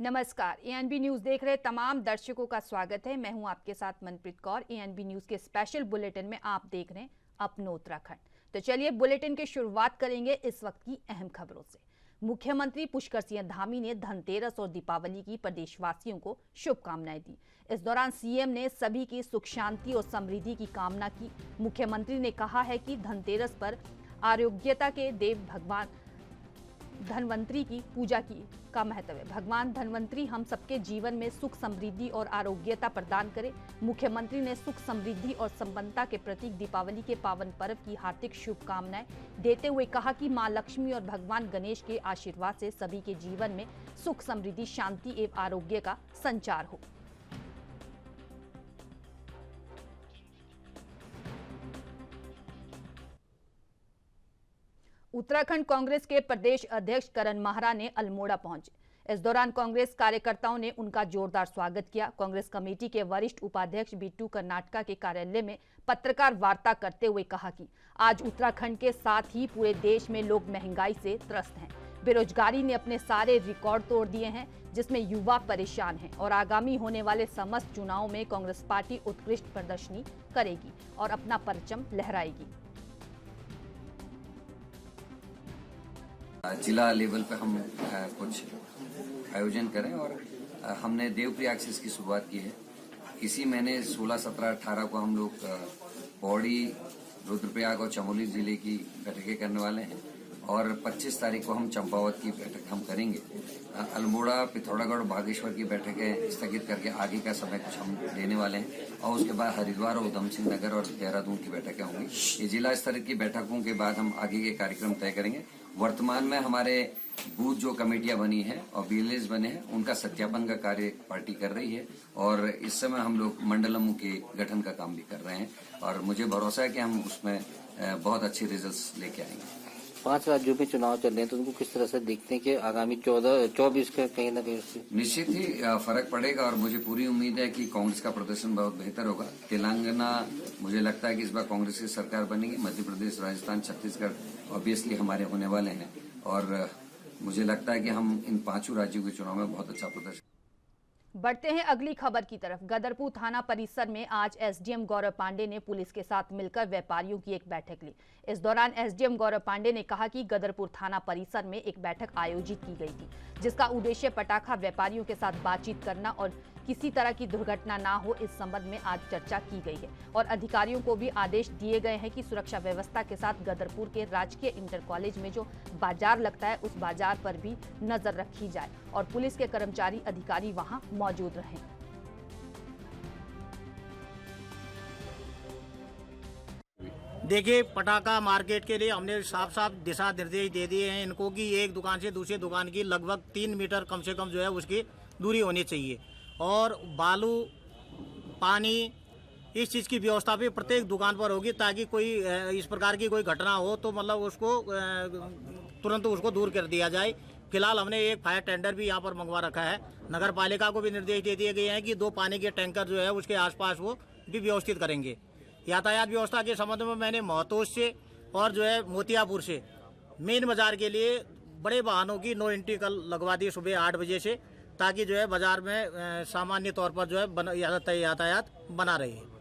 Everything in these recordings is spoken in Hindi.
नमस्कार, एएनबी न्यूज देख रहे तमाम दर्शकों का स्वागत है। मैं हूं आपके साथ मनप्रीत कौर। एएनबी न्यूज के स्पेशल बुलेटिन में आप देख रहे हैं अपनो उत्तराखंड। तो चलिए बुलेटिन की शुरुआत करेंगे इस वक्त की अहम खबरों से। मुख्यमंत्री पुष्कर सिंह धामी ने धनतेरस और दीपावली की प्रदेशवासियों को शुभकामनाएं दी। इस दौरान सीएम ने सभी की सुख शांति और समृद्धि की कामना की। मुख्यमंत्री ने कहा है कि धनतेरस पर आरोग्यता के देव भगवान धनवंतरी की पूजा का महत्व है। भगवान धनवंतरी हम सबके जीवन में सुख समृद्धि और आरोग्यता प्रदान करे। मुख्यमंत्री ने सुख समृद्धि और संपन्नता के प्रतीक दीपावली के पावन पर्व की हार्दिक शुभकामनाएं देते हुए कहा कि मां लक्ष्मी और भगवान गणेश के आशीर्वाद से सभी के जीवन में सुख समृद्धि शांति एवं आरोग्य का संचार हो। उत्तराखंड कांग्रेस के प्रदेश अध्यक्ष करण माहरा ने अल्मोड़ा पहुंचे। इस दौरान कांग्रेस कार्यकर्ताओं ने उनका जोरदार स्वागत किया। कांग्रेस कमेटी के वरिष्ठ उपाध्यक्ष बिट्टू कर्नाटका के कार्यालय में पत्रकार वार्ता करते हुए कहा कि आज उत्तराखंड के साथ ही पूरे देश में लोग महंगाई से त्रस्त हैं। बेरोजगारी ने अपने सारे रिकॉर्ड तोड़ दिए हैं, जिसमें युवा परेशान हैं और आगामी होने वाले समस्त चुनाव में कांग्रेस पार्टी उत्कृष्ट प्रदर्शनी करेगी और अपना परचम लहराएगी। जिला लेवल पे हम कुछ आयोजन करें और हमने देवप्रयाग से इसकी शुरुआत की है। इसी महीने 16, 17, 18 को हम लोग पौड़ी, रुद्रप्रयाग और चमोली जिले की बैठकें करने वाले हैं और 25 तारीख को हम चंपावत की बैठक हम करेंगे। अल्मोड़ा, पिथौरागढ़, बागेश्वर की बैठकें स्थगित करके आगे का समय कुछ हम लेने वाले हैं और उसके बाद हरिद्वार और उधम सिंह नगर और देहरादून की बैठकें होंगी। ये जिला स्तर की बैठकों के बाद हम आगे के कार्यक्रम तय करेंगे। वर्तमान में हमारे बूथ जो कमेटियां बनी है और बीएलएस बने हैं, उनका सत्यापन का कार्य पार्टी कर रही है और इस समय हम लोग मंडलमों के गठन का काम भी कर रहे हैं और मुझे भरोसा है कि हम उसमें बहुत अच्छे रिजल्ट्स लेके आएंगे। 5 राज्यों में चुनाव चल रहे हैं तो उनको किस तरह से देखते हैं कि आगामी 24 का कहीं ना कहीं निश्चित ही फर्क पड़ेगा और मुझे पूरी उम्मीद है कि कांग्रेस का प्रदर्शन बहुत बेहतर होगा। तेलंगाना मुझे लगता है कि इस बार कांग्रेस की सरकार बनेगी। मध्य प्रदेश, राजस्थान, छत्तीसगढ़ ऑब्वियसली हमारे होने वाले हैं और मुझे लगता है कि हम इन 5 राज्यों के चुनाव में बहुत अच्छा प्रदर्शन। बढ़ते हैं अगली खबर की तरफ। गदरपुर थाना परिसर में आज एसडीएम गौरव पांडे ने पुलिस के साथ मिलकर व्यापारियों की एक बैठक ली। इस दौरान एसडीएम गौरव पांडे ने कहा कि गदरपुर थाना परिसर में एक बैठक आयोजित की गई थी, जिसका उद्देश्य पटाखा व्यापारियों के साथ बातचीत करना और किसी तरह की दुर्घटना ना हो, इस संबंध में आज चर्चा की गई है और अधिकारियों को भी आदेश दिए गए हैं कि सुरक्षा व्यवस्था के साथ गदरपुर के राजकीय इंटर कॉलेज में जो बाजार लगता है उस बाजार पर भी नजर रखी जाए और पुलिस के कर्मचारी अधिकारी वहां मौजूद रहें। देखिए, पटाखा मार्केट के लिए हमने साफ दिशा निर्देश दे दिए हैं इनको कि एक दुकान से दूसरी दुकान की लगभग 3 मीटर कम से कम जो है उसकी दूरी होनी चाहिए और बालू, पानी, इस चीज़ की व्यवस्था भी प्रत्येक दुकान पर होगी ताकि कोई इस प्रकार की कोई घटना हो तो मतलब उसको तुरंत उसको दूर कर दिया जाए। फिलहाल हमने एक फायर टेंडर भी यहाँ पर मंगवा रखा है। नगर पालिका को भी निर्देश दे दिए गए हैं कि 2 पानी के टैंकर जो है उसके आसपास वो भी व्यवस्थित करेंगे। यातायात व्यवस्था के संबंध में मैंने महतोज से और जो है मोतियापुर से मेन बाजार के लिए बड़े वाहनों की नो एंट्री कल लगवा दी सुबह 8 बजे से, ताकि जो है बाजार में सामान्य तौर पर जो है यातायात बना रहे।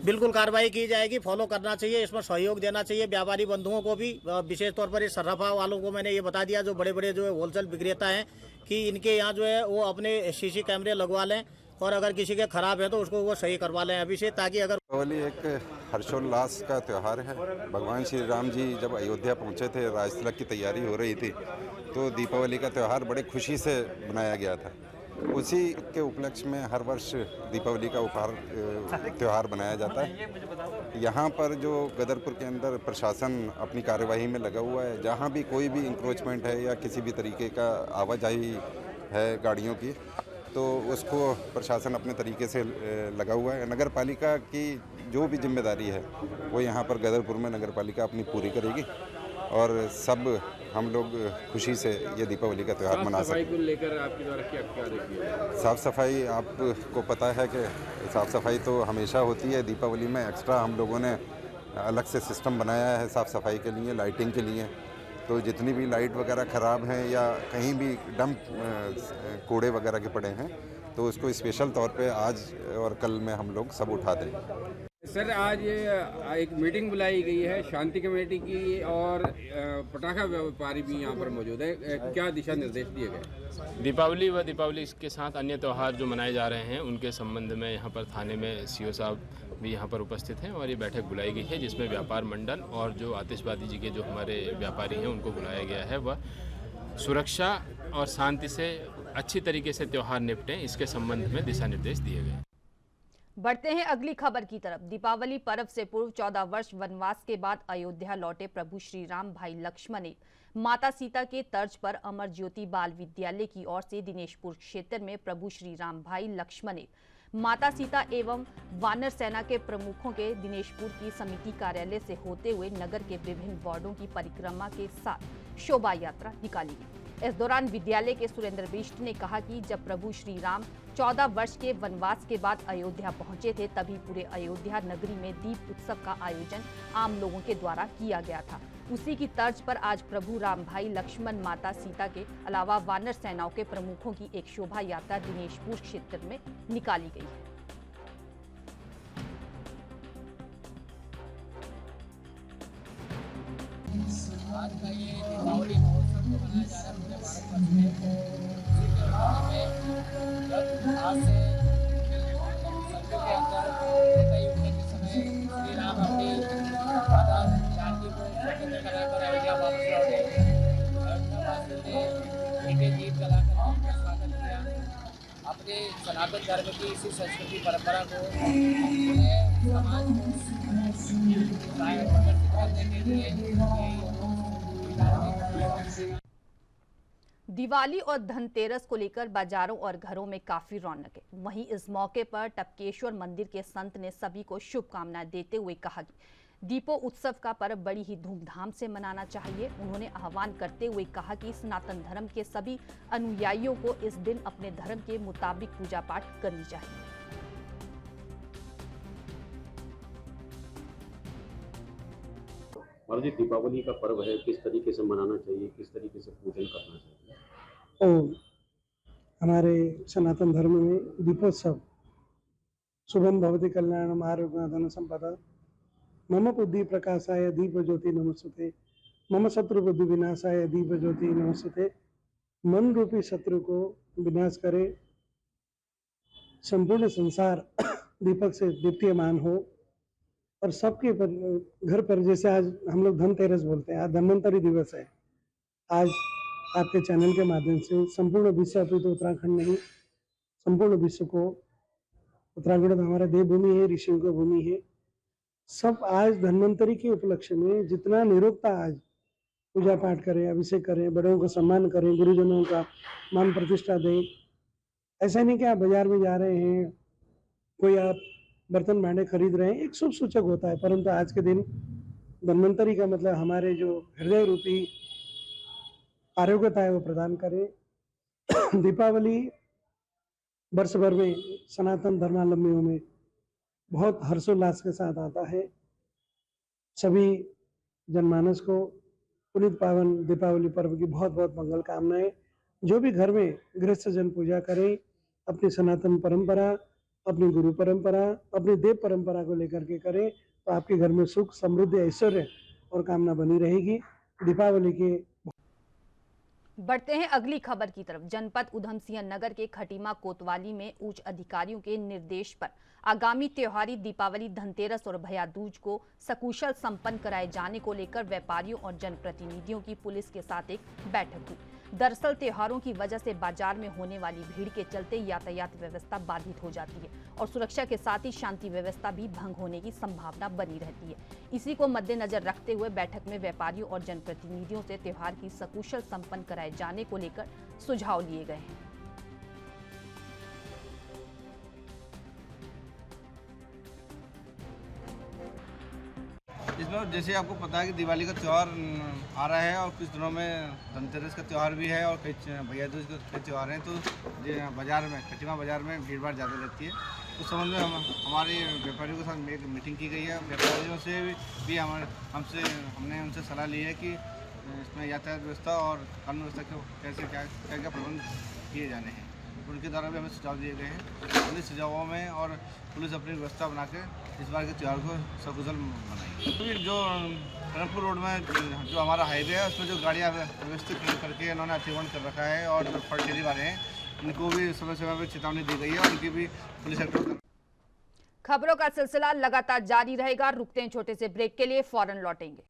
बिल्कुल कार्रवाई की जाएगी, फॉलो करना चाहिए, इसमें सहयोग देना चाहिए व्यापारी बंधुओं को भी। विशेष तौर पर इस सर्राफा वालों को मैंने ये बता दिया, जो बड़े बड़े जो है होलसेल विक्रेता हैं, कि इनके यहाँ जो है वो अपने सीसी कैमरे लगवा लें और अगर किसी के खराब है तो उसको वो सही करवा लें अभी से, ताकि अगर दीपावली एक हर्षोल्लास का त्यौहार है। भगवान श्री राम जी जब अयोध्या पहुंचे थे, राजतिलक की तैयारी हो रही थी, तो दीपावली का त्यौहार बड़े खुशी से मनाया गया था। उसी के उपलक्ष्य में हर वर्ष दीपावली का त्यौहार मनाया जाता है। यहाँ पर जो गदरपुर के अंदर प्रशासन अपनी कार्यवाही में लगा हुआ है, जहाँ भी कोई भी इंक्रोचमेंट है या किसी भी तरीके का आवाजाही है गाड़ियों की, तो उसको प्रशासन अपने तरीके से लगा हुआ है। नगर पालिका की जो भी जिम्मेदारी है वो यहाँ पर गदरपुर में नगर पालिका अपनी पूरी करेगी और सब हम लोग खुशी से ये दीपावली का त्यौहार मना सकते हैं। साफ सफाई को लेकर आपके द्वारा क्या देखिए? साफ़ सफाई आपको पता है कि साफ़ सफाई तो हमेशा होती है। दीपावली में एक्स्ट्रा हम लोगों ने अलग से सिस्टम बनाया है साफ़ सफाई के लिए, लाइटिंग के लिए, तो जितनी भी लाइट वगैरह ख़राब हैं या कहीं भी डंप कूड़े वगैरह के पड़े हैं तो उसको स्पेशल तौर पे आज और कल में हम लोग सब उठा दें। सर आज एक मीटिंग बुलाई गई है शांति कमेटी की और पटाखा व्यापारी भी यहाँ पर मौजूद है, क्या दिशा निर्देश दिए गए? दीपावली व दीपावली के साथ अन्य त्यौहार जो मनाए जा रहे हैं उनके संबंध में यहाँ पर थाने में सीओ साहब भी यहाँ पर उपस्थित हैं और ये बैठक बुलाई गई है जिसमें व्यापार मंडल और जो आतिशबाजी जी के जो हमारे व्यापारी हैं उनको बुलाया गया है। वह सुरक्षा और शांति से अच्छी तरीके से त्यौहार निपटें, इसके संबंध में दिशा निर्देश दिए गए। बढ़ते हैं अगली खबर की तरफ। दीपावली पर्व से पूर्व 14 वर्ष वनवास के बाद अयोध्या लौटे प्रभु श्री राम भाई लक्ष्मण ने माता सीता के तर्ज पर अमर ज्योति बाल विद्यालय की ओर से दिनेशपुर क्षेत्र में प्रभु श्री राम भाई लक्ष्मण ने माता सीता एवं वानर सेना के प्रमुखों के दिनेशपुर की समिति कार्यालय से होते हुए नगर के विभिन्न वार्डों की परिक्रमा के साथ शोभा यात्रा निकाली गई। इस दौरान विद्यालय के सुरेंद्र बिष्ट ने कहा कि जब प्रभु श्री राम 14 वर्ष के वनवास के बाद अयोध्या पहुंचे थे तभी पूरे अयोध्या नगरी में दीप उत्सव का आयोजन आम लोगों के द्वारा किया गया था। उसी की तर्ज पर आज प्रभु राम भाई लक्ष्मण माता सीता के अलावा वानर सेनाओं के प्रमुखों की एक शोभा यात्रा दिनेशपुर क्षेत्र में निकाली गई है। आज का ये दीपावली महोत्सव जो मनाया जा रहा है पूरे भारतवर्ष में, इसी के बारे में जब आज से सदियों के अंदर कई युग के समय श्री राम अपनी माता जानकी को स्वतंत्र कराकर अयोध्या वापस लौटे। अयोध्यावासियों ने इनके दीप जलाकर उनका स्वागत किया। अपने सनातन धर्म की इसी संस्कृति परंपरा को समाज को प्रदर्शित करने के लिए दिवाली और धनतेरस को लेकर बाजारों और घरों में काफी रौनक है। वहीं इस मौके पर टपकेश्वर मंदिर के संत ने सभी को शुभकामनाएं देते हुए कहा कि दीपों उत्सव का पर्व बड़ी ही धूमधाम से मनाना चाहिए। उन्होंने आह्वान करते हुए कहा कि सनातन धर्म के सभी अनुयायियों को इस दिन अपने धर्म के मुताबिक पूजा पाठ करनी चाहिए। जी दीपावली का पर्व है, किस तरीके से मनाना चाहिए, किस तरीके से पूजन करना चाहिए? हमारे सनातन धर्म में दीपोत्सव शुभम भवति कल्याणम आरोग्य धन संपदा मम बुद्धि प्रकाशाय दीप ज्योति नमस्ते मम शत्रु बुद्धि विनाशाय दीप ज्योति नमस्ते। मन रूपी शत्रु को विनाश करे, संपूर्ण संसार दीपक से दीप्यमान हो और सबके घर पर, जैसे आज हम लोग धनतेरस बोलते हैं, आज धन्वंतरी दिवस है। आज आपके चैनल के माध्यम से संपूर्ण विश्व, अभी तो उत्तराखंड नहीं, संपूर्ण विश्व को, उत्तराखंड हमारा देवभूमि है, ऋषियों की भूमि है, सब आज धन्वंतरी के उपलक्ष्य में जितना निरोगता आज पूजा पाठ करें, अभिषेक करें, बड़ों को सम्मान करें, गुरुजनों का मान प्रतिष्ठा दें। ऐसा नहीं कि आप बाजार में जा रहे हैं, कोई आप बर्तन भांडे खरीद रहे हैं, एक शुभ सूचक होता है, परंतु आज के दिन धन्वंतरी का मतलब हमारे जो हृदय रूपी आरोग्यता है वो प्रदान करें। दीपावली वर्ष भर में सनातन धर्मावलंबियों में बहुत हर्षोल्लास के साथ आता है। सभी जनमानस को पुनीत पावन दीपावली पर्व की बहुत बहुत मंगल कामनाएं। जो भी घर में गृहस्थ जन पूजा करें, अपनी सनातन परंपरा, अपनी गुरु परंपरा, अपनी देव परंपरा को लेकर के करें तो आपके घर में सुख, समृद्धि, ऐश्वर्य और कामना बनी रहेगी। दीपावली के बढ़ते हैं अगली खबर की तरफ। जनपद उधम सिंह नगर के खटीमा कोतवाली में उच्च अधिकारियों के निर्देश पर आगामी त्योहारी दीपावली, धनतेरस और भैया दूज को सकुशल संपन्न कराए जाने को लेकर व्यापारियों और जनप्रतिनिधियों की पुलिस के साथ एक बैठक हुई। दरअसल त्योहारों की वजह से बाजार में होने वाली भीड़ के चलते यातायात व्यवस्था बाधित हो जाती है और सुरक्षा के साथ ही शांति व्यवस्था भी भंग होने की संभावना बनी रहती है। इसी को मद्देनजर रखते हुए बैठक में व्यापारियों और जनप्रतिनिधियों से त्योहार की सकुशल संपन्न कराए जाने को लेकर सुझाव लिए गए हैं। इसमें जैसे आपको पता है कि दिवाली का त्यौहार आ रहा है और कुछ दिनों में धनतेरस का त्यौहार भी है और कई भैया दूज के त्यौहार हैं, तो बाज़ार में, खटीमा बाज़ार में भीड़ भाड़ ज़्यादा रहती है। उस संबंध में हमारे व्यापारियों के साथ एक मीटिंग की गई है। व्यापारियों से भी हमने उनसे सलाह ली है कि इसमें यातायात व्यवस्था और कानून व्यवस्था के कैसे क्या प्रबंध किए जाने हैं, उनके द्वारा भी हमें सुझाव दिए गए हैं। उन्हीं सुझावों में और पुलिस अपनी व्यवस्था बना के इस बार के त्यौहार को सकुशल मनाएगी। जो टनकपुर रोड में जो हमारा हाईवे है उसमें जो गाड़ियाँ व्यवस्थित करके इन्होंने अतिक्रमण कर रखा है और जो फर्टेरी वाले हैं इनको भी समय समय पर चेतावनी दी गई है और उनकी भी पुलिस एक्टिव। खबरों का सिलसिला लगातार जारी रहेगा। रुकते हैं छोटे से ब्रेक के लिए, फौरन लौटेंगे।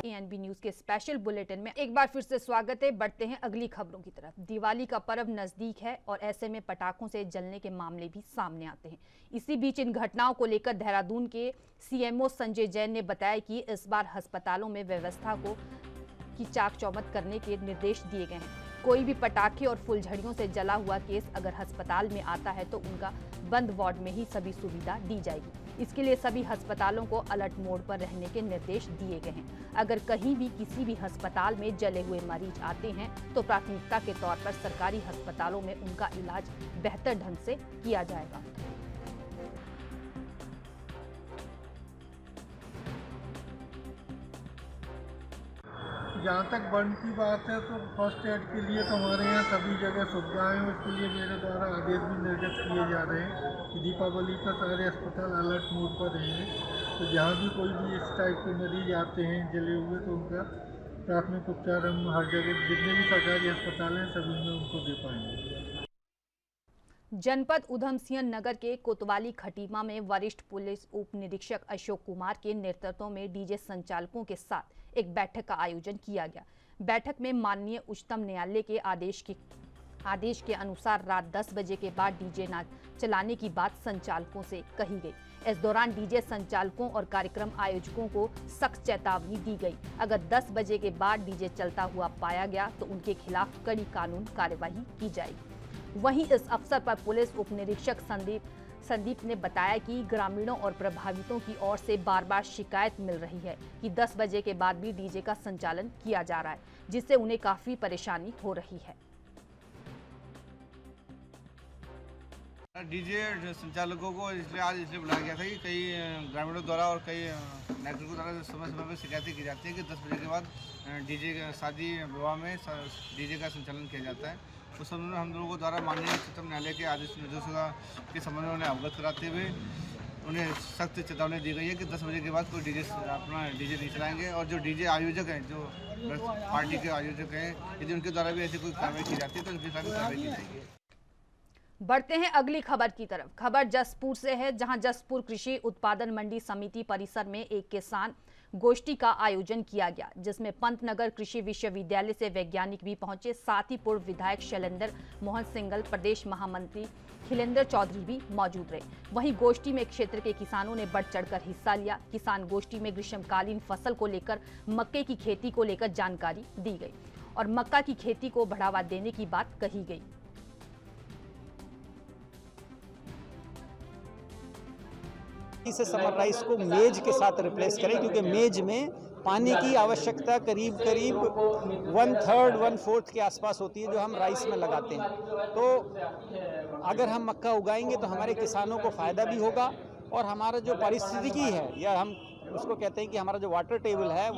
एएनबी न्यूज के स्पेशल बुलेटिन में एक बार फिर से स्वागत है। बढ़ते हैं अगली खबरों की तरफ। दिवाली का पर्व नजदीक है और ऐसे में पटाखों से जलने के मामले भी सामने आते हैं। इसी बीच इन घटनाओं को लेकर देहरादून के सीएमओ संजय जैन ने बताया कि इस बार अस्पतालों में व्यवस्था की चाक चौबंद करने के निर्देश दिए गए हैं। कोई भी पटाखे और फुलझड़ियों से जला हुआ केस अगर अस्पताल में आता है तो उनका बंद वार्ड में ही सभी सुविधा दी जाएगी। इसके लिए सभी अस्पतालों को अलर्ट मोड पर रहने के निर्देश दिए गए हैं। अगर कहीं भी किसी भी अस्पताल में जले हुए मरीज आते हैं तो प्राथमिकता के तौर पर सरकारी अस्पतालों में उनका इलाज बेहतर ढंग से किया जाएगा। जहाँ तक बंद की बात है तो फर्स्ट एड के लिए तो हमारे यहाँ सभी जगह सुविधाएं हैं। उसके लिए मेरे द्वारा आदेश भी निर्गत किए जा रहे हैं कि दीपावली का सारे अस्पताल अलर्ट मोड पर रहेंगे। तो जहाँ भी कोई भी इस टाइप के मरीज आते हैं जले हुए तो उनका प्राथमिक उपचार हम हर जगह जितने भी सरकारी अस्पताल हैं सभी में उनको दे पाएंगे। जनपद उधम सिंह नगर के कोतवाली खटीमा में वरिष्ठ पुलिस उप निरीक्षक अशोक कुमार के नेतृत्व में डीजे संचालकों के साथ एक बैठक का आयोजन किया गया। बैठक में माननीय उच्चतम न्यायालय के आदेश के अनुसार रात 10 बजे के बाद डीजे न चलाने की बात संचालकों से कही गई। इस दौरान डीजे संचालकों और कार्यक्रम आयोजकों को सख्त चेतावनी दी गई। अगर 10 बजे के बाद डीजे चलता हुआ पाया गया तो उनके खिलाफ कड़ी कानून कार्यवाही की जाएगी। वहीं इस अवसर पर पुलिस उप निरीक्षक संदीप ने बताया कि ग्रामीणों और प्रभावितों की ओर से बार बार शिकायत मिल रही है कि 10 बजे के बाद भी डीजे का संचालन किया जा रहा है, जिससे उन्हें काफी परेशानी हो रही है। डीजे संचालकों को इसलिए बुलाया गया था कि कई ग्रामीणों द्वारा और कई नागरिकों द्वारा समय समय पर शिकायतें की जाती है कि 10 बजे के बाद डीजे शादी विवाह में डीजे का संचालन किया जाता है। उस संबंध में हम लोगों को द्वारा माननीय उच्चतम न्यायालय के आदेश निर्देशों के संबंध में उन्हें अवगत कराते हुए उन्हें सख्त चेतावनी दी गई है कि 10 बजे के बाद कोई डीजे नहीं चलाएंगे। और जो डीजे आयोजक हैं, जो पार्टी के आयोजक हैं, यदि उनके द्वारा भी ऐसी कोई कार्रवाई की जाती है तो उनके खिलाफ कार्रवाई की जाएगी। बढ़ते हैं अगली खबर की तरफ। खबर जसपुर से है, जहां जसपुर कृषि उत्पादन मंडी समिति परिसर में एक किसान गोष्ठी का आयोजन किया गया, जिसमें पंतनगर कृषि विश्वविद्यालय से वैज्ञानिक भी पहुंचे। साथ ही पूर्व विधायक शैलेंद्र मोहन सिंघल, प्रदेश महामंत्री खिलेंद्र चौधरी भी मौजूद रहे। वहीं गोष्ठी में क्षेत्र के किसानों ने बढ़ चढ़कर हिस्सा लिया। किसान गोष्ठी में ग्रीष्मकालीन फसल को लेकर मक्के की खेती को लेकर जानकारी दी गई और मक्का की खेती को बढ़ावा देने की बात कही गई। इसे समर राइस को मेज के साथ रिप्लेस करें, क्योंकि मेज में पानी की आवश्यकता करीब 1/3 1/4 के आसपास होती है जो हम राइस में लगाते हैं। तो अगर हम मक्का उगाएंगे तो हमारे किसानों को फ़ायदा भी होगा और हमारा जो पारिस्थितिकी है या हम उसको कहते हैं कि हमारा जो वाटर है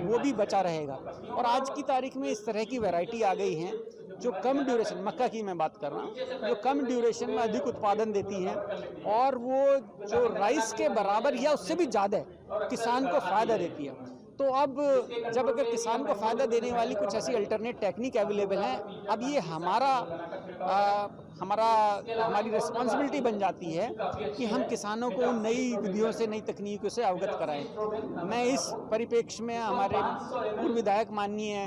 वो भी बचा रहेगा। और आज की तारीख में इस तरह की वैरायटी आ गई हैं जो कम ड्यूरेशन, मक्का की मैं बात कर रहा हूँ, जो कम ड्यूरेशन में अधिक उत्पादन देती हैं और वो जो राइस के बराबर या उससे भी ज़्यादा किसान को फ़ायदा देती है। तो अब जब अगर किसान को फ़ायदा देने वाली कुछ ऐसी अल्टरनेट टेक्निक अवेलेबल हैं, अब ये हमारी रिस्पॉन्सिबिलिटी बन जाती है कि हम किसानों को नई विधियों से, नई तकनीकों से अवगत कराएं। मैं इस परिप्रेक्ष्य में हमारे पूर्व विधायक माननीय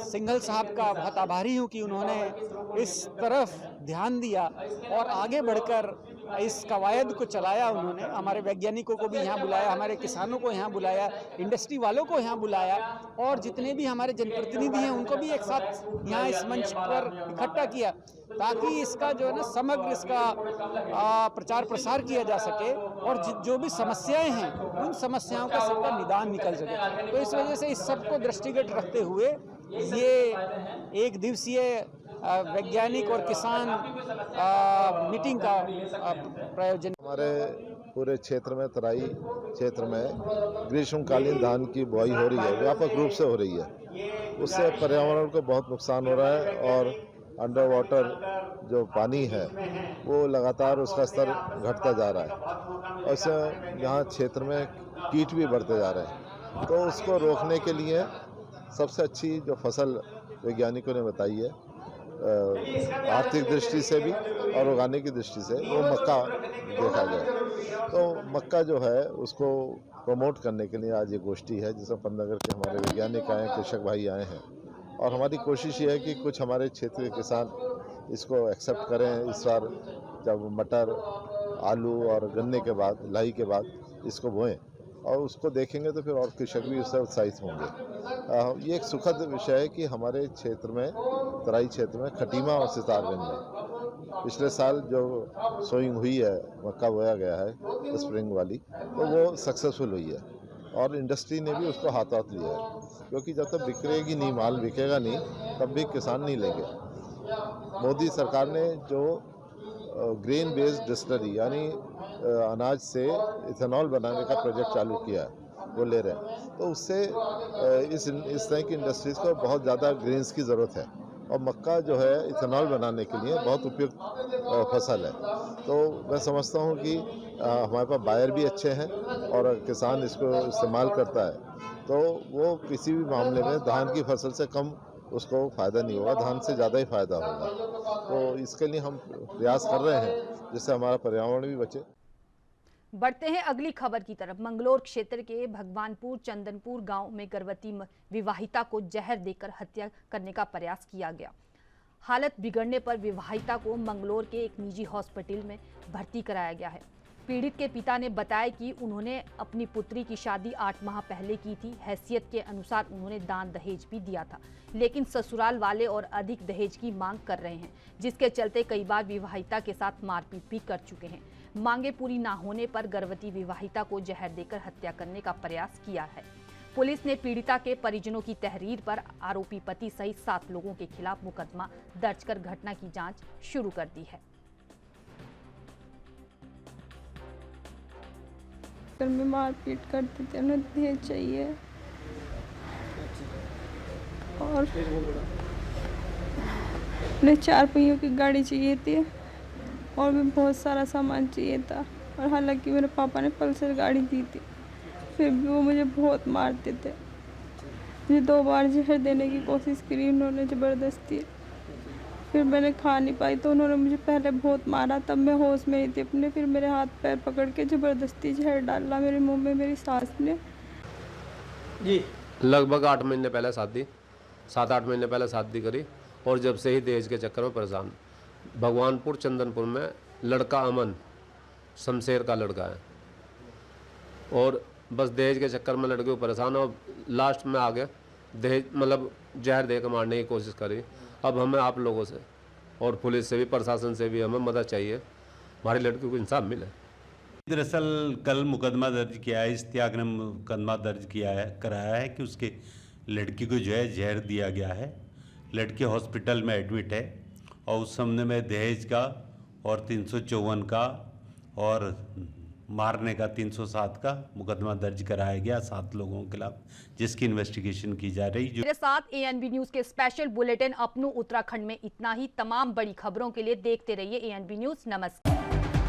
सिंघल साहब का बहुत आभारी हूं कि उन्होंने इस तरफ ध्यान दिया और आगे बढ़कर इस कवायद को चलाया। उन्होंने हमारे वैज्ञानिकों को भी यहाँ बुलाया, हमारे किसानों को यहाँ बुलाया, इंडस्ट्री वालों को यहाँ बुलाया और जितने भी हमारे जनप्रतिनिधि हैं उनको भी एक साथ यहाँ इस मंच पर इकट्ठा किया, ताकि इसका जो है ना समग्र इसका प्रचार प्रसार किया जा सके और जो भी समस्याएं हैं उन समस्याओं का सबका निदान निकल सके। तो इस वजह से इस सबको दृष्टिगत रखते हुए ये एक दिवसीय वैज्ञानिक और किसान मीटिंग का प्रायोजन। हमारे पूरे क्षेत्र में, तराई क्षेत्र में ग्रीष्मकालीन धान की बुआई हो रही है, व्यापक रूप से हो रही है। उससे पर्यावरण को बहुत नुकसान हो रहा है और अंडर वाटर जो पानी है वो लगातार उसका स्तर घटता जा रहा है और इससे यहाँ क्षेत्र में कीट भी बढ़ते जा रहे हैं। तो उसको रोकने के लिए सबसे अच्छी जो फसल वैज्ञानिकों ने बताई है, आर्थिक दृष्टि से भी और ऑर्गेनिक की दृष्टि से, वो मक्का देखा गया। तो मक्का जो है उसको प्रमोट करने के लिए आज ये गोष्ठी है जिसमें पंतनगर के हमारे वैज्ञानिक आए हैं, कृषक भाई आए हैं और हमारी कोशिश ये है कि कुछ हमारे क्षेत्र के किसान इसको एक्सेप्ट करें। इस बार जब मटर, आलू और गन्ने के बाद, लाई के बाद इसको बोएं और उसको देखेंगे तो फिर और कृषक भी उससे उत्साहित होंगे। ये एक सुखद विषय है कि हमारे क्षेत्र में, तराई क्षेत्र में, खटीमा और सितारगंज में पिछले साल जो सोइंग हुई है, मक्का बोया गया है स्प्रिंग वाली, तो वो सक्सेसफुल हुई है और इंडस्ट्री ने भी उसको हाथ लिया है, क्योंकि जब तक बिक्रेगी नहीं, माल बिकेगा नहीं, तब भी किसान नहीं लेंगे। मोदी सरकार ने जो ग्रेन बेस्ड डिस्टिलरी यानी अनाज से इथेनॉल बनाने का प्रोजेक्ट चालू किया है, वो ले रहे हैं, तो उससे इस तरह की इंडस्ट्रीज़ को बहुत ज़्यादा ग्रेन्स की ज़रूरत है और मक्का जो है इथेनॉल बनाने के लिए बहुत उपयुक्त फसल है। तो मैं समझता हूँ कि हमारे पास बायर भी अच्छे हैं और किसान इसको इस्तेमाल करता है, तो वो किसी भी मामले में धान की फसल से कम उसको फ़ायदा नहीं होगा, धान से ज़्यादा ही फ़ायदा होगा। तो इसके लिए हम प्रयास कर रहे हैं जिससे हमारा पर्यावरण भी बचे। बढ़ते हैं अगली खबर की तरफ। मंगलोर क्षेत्र के भगवानपुर चंदनपुर गांव में गर्भवती विवाहिता को जहर देकर हत्या करने का प्रयास किया गया। हालत बिगड़ने पर विवाहिता को मंगलोर के एक निजी हॉस्पिटल में भर्ती कराया गया है। पीड़ित के पिता ने बताया कि उन्होंने अपनी पुत्री की शादी 8 माह पहले की थी। हैसियत के अनुसार उन्होंने दान दहेज भी दिया था, लेकिन ससुराल वाले और अधिक दहेज की मांग कर रहे हैं, जिसके चलते कई बार विवाहिता के साथ मारपीट भी कर चुके हैं। मांगे पूरी ना होने पर गर्भवती विवाहिता को जहर देकर हत्या करने का प्रयास किया है। पुलिस ने पीड़िता के परिजनों की तहरीर पर आरोपी पति सहित 7 लोगों के खिलाफ मुकदमा दर्ज कर घटना की जांच शुरू कर दी है। में मारपीट करते थे, उन्हें दहेज चाहिए और उन्हें 4 पहियों की गाड़ी चाहिए थी और भी बहुत सारा सामान चाहिए था। और हालांकि मेरे पापा ने पल्सर गाड़ी दी थी, फिर भी वो मुझे बहुत मारते थे। मुझे 2 बार जहर देने की कोशिश करी उन्होंने ज़बरदस्ती, फिर मैंने खा नहीं पाई तो उन्होंने मुझे पहले बहुत मारा, तब मैं होश में ही थी अपने। फिर मेरे हाथ पैर पकड़ के ज़बरदस्ती जहर डाला मेरे मुंह में मेरी सास ने। जी लगभग 8 महीने पहले शादी, 7-8 महीने पहले शादी करी और जब से ही दहेज के चक्कर में परेशान। भगवानपुर चंदनपुर में लड़का अमन शमशेर का लड़का है और बस दहेज के चक्कर में लड़के को परेशान और लास्ट में आगे दहेज मतलब जहर देकर मारने की कोशिश करी। अब हमें आप लोगों से और पुलिस से भी, प्रशासन से भी हमें मदद चाहिए, हमारी लड़की को इंसाफ मिले। दरअसल कल मुकदमा दर्ज किया है, इश्तियाक ने मुकदमा दर्ज किया है, कराया है कि उसके लड़की को जो है जहर दिया गया है। लड़की हॉस्पिटल में एडमिट है और उस संबंध में दहेज का और 354 का और मारने का 307 का मुकदमा दर्ज कराया गया 7 लोगों के खिलाफ, जिसकी इन्वेस्टिगेशन की जा रही। मेरे साथ ANB न्यूज के स्पेशल बुलेटिन अपनों उत्तराखंड में इतना ही। तमाम बड़ी खबरों के लिए देखते रहिए ANB न्यूज। नमस्कार।